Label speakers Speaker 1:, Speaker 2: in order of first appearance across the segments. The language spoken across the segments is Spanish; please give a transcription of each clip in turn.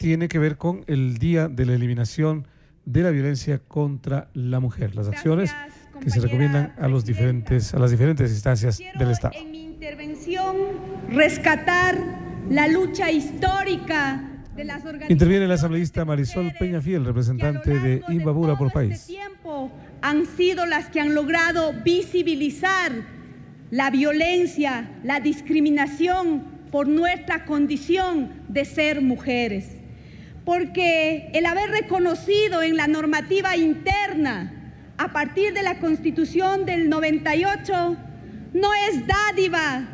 Speaker 1: tiene que ver con el Día de la Eliminación de la Violencia contra la Mujer, las acciones que se recomiendan a las diferentes instancias del Estado.
Speaker 2: En mi intervención, rescatar la lucha histórica de las organizaciones.
Speaker 1: Interviene la asambleísta Marisol Peñafiel, representante de Imbabura por País.
Speaker 2: Este tiempo han sido las que han logrado visibilizar la violencia, la discriminación por nuestra condición de ser mujeres. Porque el haber reconocido en la normativa interna, a partir de la Constitución del 98, no es dádiva,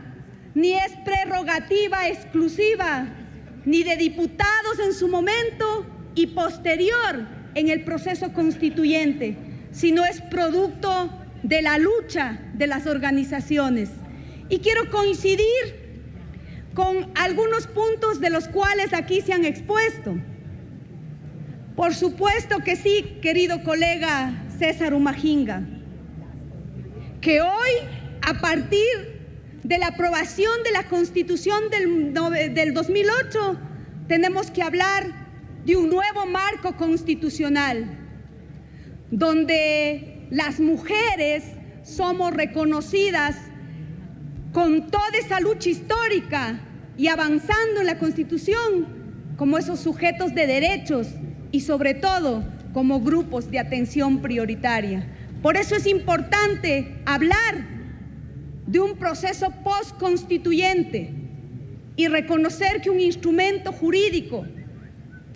Speaker 2: ni es prerrogativa exclusiva, ni de diputados en su momento y posterior en el proceso constituyente, sino es producto de la lucha de las organizaciones. Y quiero coincidir con algunos puntos de los cuales aquí se han expuesto. Por supuesto que sí, querido colega César Umajinga, que hoy, a partir de la aprobación de la Constitución del 2008, tenemos que hablar de un nuevo marco constitucional, donde las mujeres somos reconocidas con toda esa lucha histórica y avanzando en la Constitución como esos sujetos de derechos y sobre todo como grupos de atención prioritaria. Por eso es importante hablar de un proceso postconstituyente y reconocer que un instrumento jurídico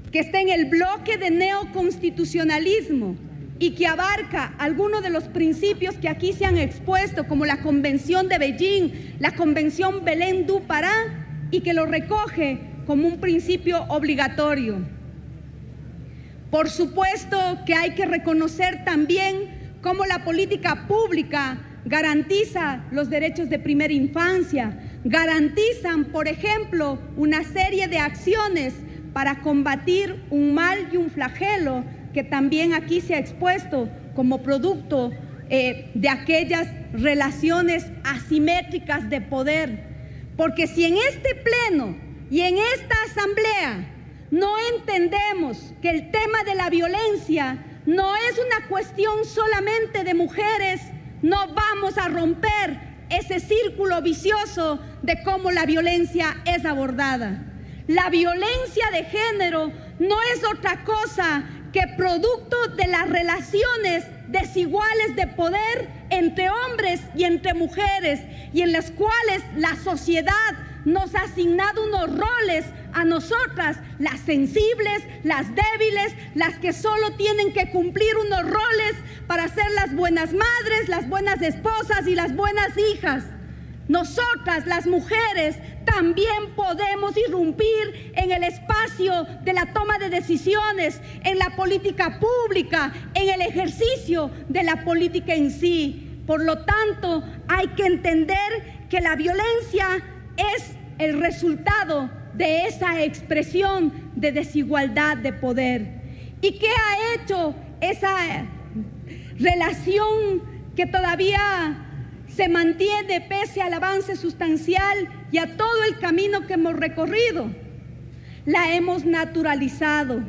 Speaker 2: que está en el bloque de neoconstitucionalismo y que abarca algunos de los principios que aquí se han expuesto, como la Convención de Beijing, la Convención Belém do Pará, y que lo recoge como un principio obligatorio. Por supuesto que hay que reconocer también cómo la política pública garantiza los derechos de primera infancia, garantizan, por ejemplo, una serie de acciones para combatir un mal y un flagelo que también aquí se ha expuesto como producto de aquellas relaciones asimétricas de poder. Porque si en este pleno y en esta asamblea no entendemos que el tema de la violencia no es una cuestión solamente de mujeres, no vamos a romper ese círculo vicioso de cómo la violencia es abordada. La violencia de género no es otra cosa que producto de las relaciones desiguales de poder entre hombres y entre mujeres, y en las cuales la sociedad nos ha asignado unos roles a nosotras, las sensibles, las débiles, las que solo tienen que cumplir unos roles para ser las buenas madres, las buenas esposas y las buenas hijas. Nosotras, las mujeres, también podemos irrumpir en el espacio de la toma de decisiones, en la política pública, en el ejercicio de la política en sí. Por lo tanto, hay que entender que la violencia es el resultado de esa expresión de desigualdad de poder. ¿Y qué ha hecho esa relación que todavía se mantiene pese al avance sustancial y a todo el camino que hemos recorrido? La hemos naturalizado,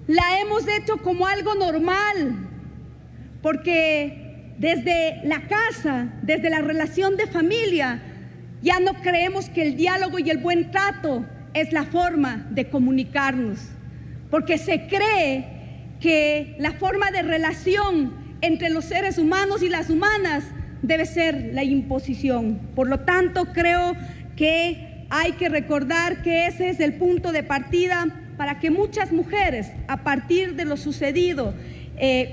Speaker 2: la hemos hecho como algo normal, porque desde la casa, desde la relación de familia, ya no creemos que el diálogo y el buen trato es la forma de comunicarnos, porque se cree que la forma de relación entre los seres humanos y las humanas debe ser la imposición. Por lo tanto, creo que hay que recordar que ese es el punto de partida para que muchas mujeres, a partir de lo sucedido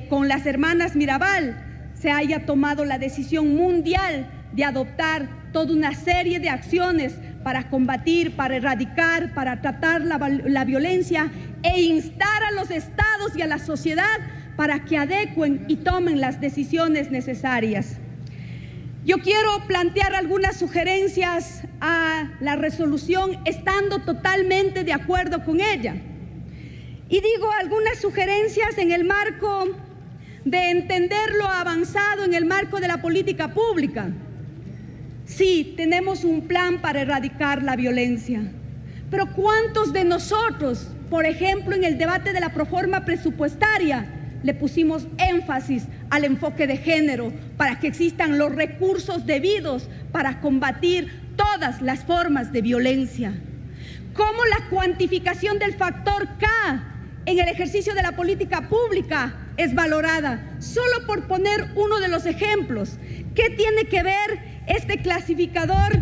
Speaker 2: con las hermanas Mirabal, se haya tomado la decisión mundial de adoptar toda una serie de acciones para combatir, para erradicar, para tratar la violencia e instar a los estados y a la sociedad para que adecuen y tomen las decisiones necesarias. Yo quiero plantear algunas sugerencias a la resolución, estando totalmente de acuerdo con ella. Y digo algunas sugerencias en el marco de entender lo avanzado en el marco de la política pública. Sí, tenemos un plan para erradicar la violencia, Pero ¿cuántos de nosotros, por ejemplo, en el debate de la proforma presupuestaria, le pusimos énfasis al enfoque de género para que existan los recursos debidos para combatir todas las formas de violencia? ¿Cómo la cuantificación del factor K en el ejercicio de la política pública es valorada? Solo por poner uno de los ejemplos. ¿Qué tiene que ver este clasificador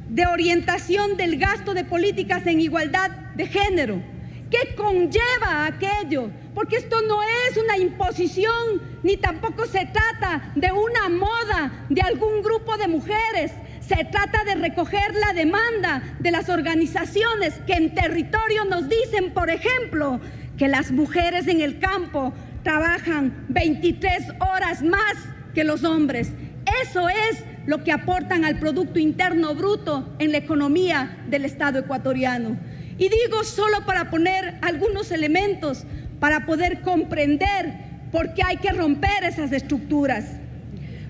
Speaker 2: de orientación del gasto de políticas en igualdad de género? ¿Qué conlleva aquello? Porque esto no es una imposición, ni tampoco se trata de una moda de algún grupo de mujeres. Se trata de recoger la demanda de las organizaciones que en territorio nos dicen, por ejemplo, que las mujeres en el campo trabajan 23 horas más que los hombres. Eso es lo que aportan al Producto Interno Bruto en la economía del Estado ecuatoriano. Y digo solo para poner algunos elementos para poder comprender por qué hay que romper esas estructuras.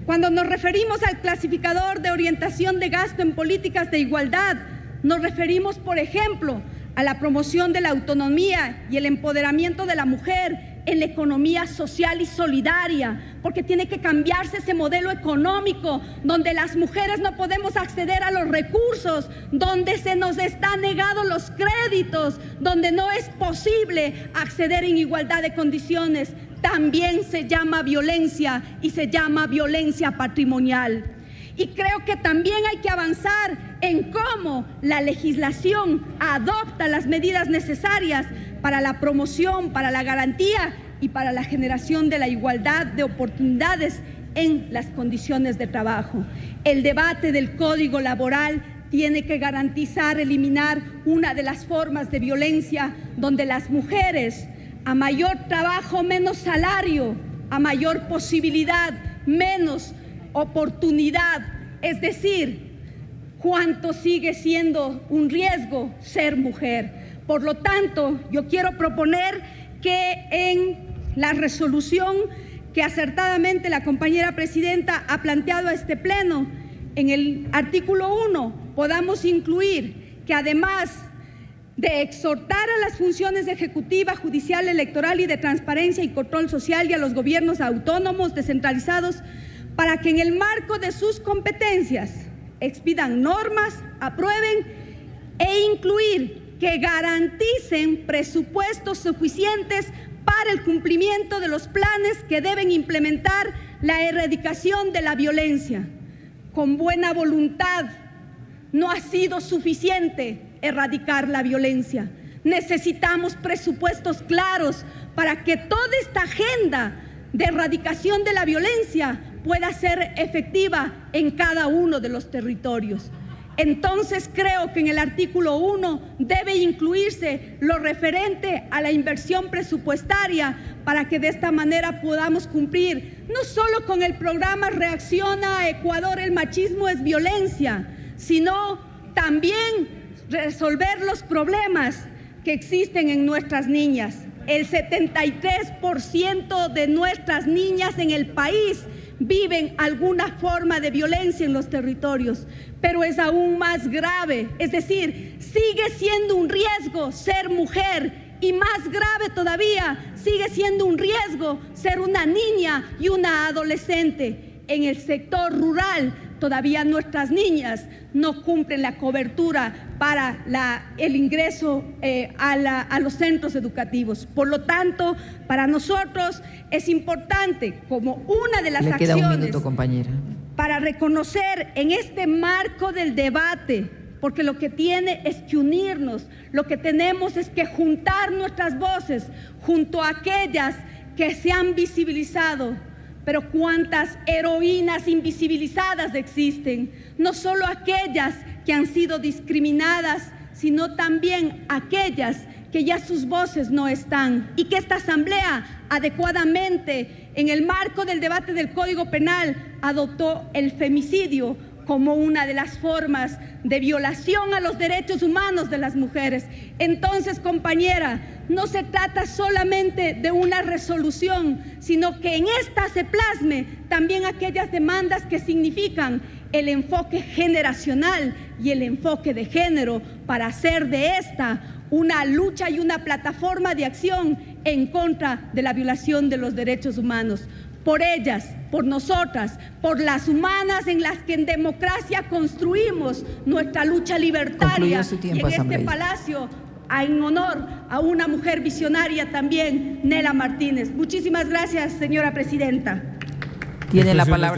Speaker 2: Cuando nos referimos al clasificador de orientación de gasto en políticas de igualdad, nos referimos, por ejemplo, a la promoción de la autonomía y el empoderamiento de la mujer en la economía social y solidaria, porque tiene que cambiarse ese modelo económico donde las mujeres no podemos acceder a los recursos, donde se nos está negado los créditos, donde no es posible acceder en igualdad de condiciones. También se llama violencia y se llama violencia patrimonial. Y creo que también hay que avanzar en cómo la legislación adopta las medidas necesarias para la promoción, para la garantía y para la generación de la igualdad de oportunidades en las condiciones de trabajo. El debate del Código Laboral tiene que garantizar, eliminar una de las formas de violencia donde las mujeres, a mayor trabajo, menos salario, a mayor posibilidad, menos oportunidad. Es decir, ¿cuánto sigue siendo un riesgo ser mujer? Por lo tanto, yo quiero proponer que en la resolución que acertadamente la compañera presidenta ha planteado a este pleno, en el artículo 1, podamos incluir que además de exhortar a las funciones ejecutiva, judicial, electoral y de transparencia y control social y a los gobiernos autónomos descentralizados para que en el marco de sus competencias expidan normas, aprueben e incluir que garanticen presupuestos suficientes para el cumplimiento de los planes que deben implementar la erradicación de la violencia. Con buena voluntad no ha sido suficiente erradicar la violencia. Necesitamos presupuestos claros para que toda esta agenda de erradicación de la violencia pueda ser efectiva en cada uno de los territorios. Entonces creo que en el artículo 1 debe incluirse lo referente a la inversión presupuestaria para que de esta manera podamos cumplir no solo con el programa Reacciona Ecuador, el machismo es violencia, sino también resolver los problemas que existen en nuestras niñas. El 73% de nuestras niñas en el país viven alguna forma de violencia en los territorios, pero es aún más grave, es decir, sigue siendo un riesgo ser mujer y más grave todavía, sigue siendo un riesgo ser una niña y una adolescente. En el sector rural todavía nuestras niñas no cumplen la cobertura para el ingreso a los centros educativos. Por lo tanto, para nosotros es importante como una de las acciones. Le queda un minuto, compañera. Para reconocer en este marco del debate, porque lo que tiene es que unirnos, lo que tenemos es que juntar nuestras voces junto a aquellas que se han visibilizado. Pero cuántas heroínas invisibilizadas existen, no solo aquellas que han sido discriminadas, sino también aquellas que ya sus voces no están y que esta Asamblea adecuadamente en el marco del debate del Código Penal adoptó el femicidio como una de las formas de violación a los derechos humanos de las mujeres. Entonces, compañera, no se trata solamente de una resolución, sino que en esta se plasme también aquellas demandas que significan el enfoque generacional y el enfoque de género para hacer de esta una lucha y una plataforma de acción en contra de la violación de los derechos humanos. Por ellas, por nosotras, por las humanas en las que en democracia construimos nuestra lucha libertaria. Y en este palacio, en honor a una mujer visionaria también, Nela Martínez. Muchísimas gracias, señora presidenta.
Speaker 3: Tiene la palabra.